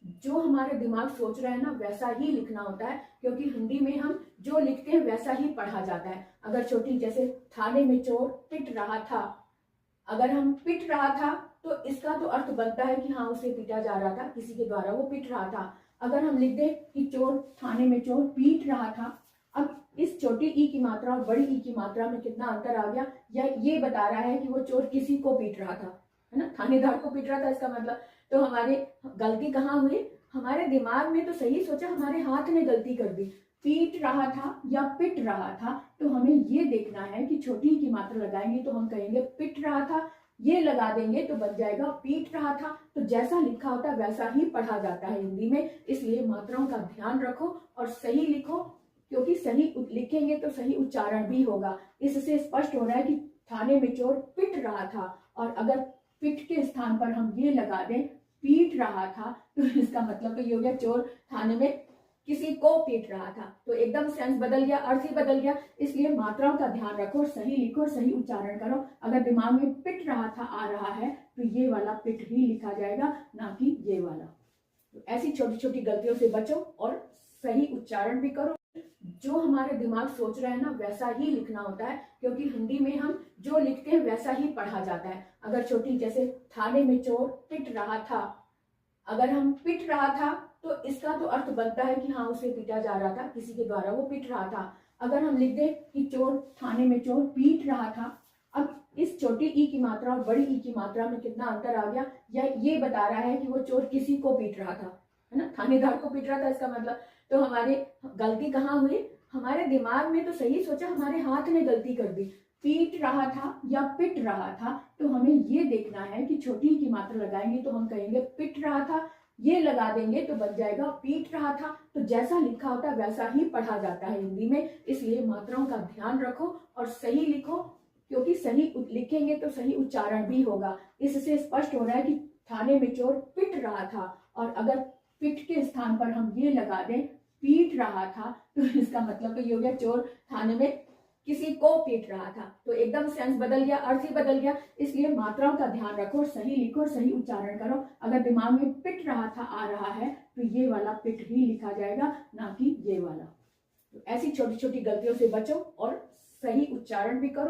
जो हमारे दिमाग सोच रहा है ना वैसा ही लिखना होता है, क्योंकि हिंदी में हम जो लिखते हैं वैसा ही पढ़ा जाता है। अगर छोटी जैसे थाने में चोर पिट रहा था, अगर हम पिट रहा था तो इसका तो अर्थ बनता है कि हाँ उसे पीटा जा रहा था, किसी के द्वारा वो पिट रहा था। अगर हम लिख दें कि चोर थाने में चोर पीट रहा था, अब इस छोटी ई की मात्रा और बड़ी ई की मात्रा में कितना अंतर आ गया, या ये बता रहा है कि वो चोर किसी को पीट रहा था, है ना, थानेदार को पीट रहा था। इसका मतलब तो हमारी गलती कहाँ हुई, हमारे दिमाग में तो सही सोचा, हमारे हाथ ने गलती कर दी। पीट रहा था या पिट रहा था, तो हमें ये देखना है कि छोटी की मात्रा लगाएंगे तो हम कहेंगे पिट रहा था, ये लगा देंगे तो बन जाएगा पीट रहा था। तो जैसा लिखा होता है वैसा ही पढ़ा जाता है हिंदी में, इसलिए मात्राओं का ध्यान रखो और सही लिखो, क्योंकि सही लिखेंगे तो सही उच्चारण भी होगा। इससे स्पष्ट हो रहा है कि थाने में चोर पिट रहा था, और अगर पिट के स्थान पर हम ये लगा दें पीट रहा था, तो इसका मतलब तो ये हो गया चोर थाने में किसी को पीट रहा था। तो एकदम सेंस बदल गया, अर्थ ही बदल गया। इसलिए मात्राओं का ध्यान रखो, सही लिखो और सही उच्चारण करो। अगर दिमाग में पिट रहा था आ रहा है तो ये वाला पिट ही लिखा जाएगा, ना कि ये वाला। तो ऐसी छोटी छोटी गलतियों से बचो और सही उच्चारण भी करो। जो हमारे दिमाग सोच रहा है ना वैसा ही लिखना होता है, क्योंकि हिंदी में हम जो लिखते हैं वैसा ही पढ़ा जाता है। अगर छोटी जैसे थाने में चोर पिट रहा था, अगर हम पिट रहा था तो इसका तो अर्थ बनता है कि हाँ उसे पीटा जा रहा था, किसी के द्वारा वो पिट रहा था। अगर हम लिख दें कि चोर थाने में चोर पीट रहा था, अब इस छोटी ई की मात्रा और बड़ी ई की मात्रा में कितना अंतर आ गया, या ये बता रहा है कि वो चोर किसी को पीट रहा था, है ना, थानेदार को पीट रहा था। इसका मतलब तो हमारी गलती कहाँ हुई, हमारे दिमाग में तो सही सोचा, हमारे हाथ ने गलती कर दी। पीट रहा था या पिट रहा था, तो हमें ये देखना है कि छोटी की मात्रा लगाएंगे तो हम कहेंगे पिट रहा था, ये लगा देंगे तो बन जाएगा पीट रहा था। तो जैसा लिखा होता है वैसा ही पढ़ा जाता है हिंदी में, इसलिए मात्राओं का ध्यान रखो और सही लिखो, क्योंकि सही लिखेंगे तो सही उच्चारण भी होगा। इससे स्पष्ट हो रहा है कि थाने में चोर पिट रहा था, और अगर पिट के स्थान पर हम ये लगा दें पीट रहा था, तो इसका मतलब तो ये हो गया चोर थाने में किसी को पीट रहा था। तो एकदम सेंस बदल गया, अर्थ ही बदल गया। इसलिए मात्राओं का ध्यान रखो, सही लिखो और सही उच्चारण करो। अगर दिमाग में पिट रहा था आ रहा है तो ये वाला पिट ही लिखा जाएगा, ना कि ये वाला। तो ऐसी छोटी छोटी गलतियों से बचो और सही उच्चारण भी करो।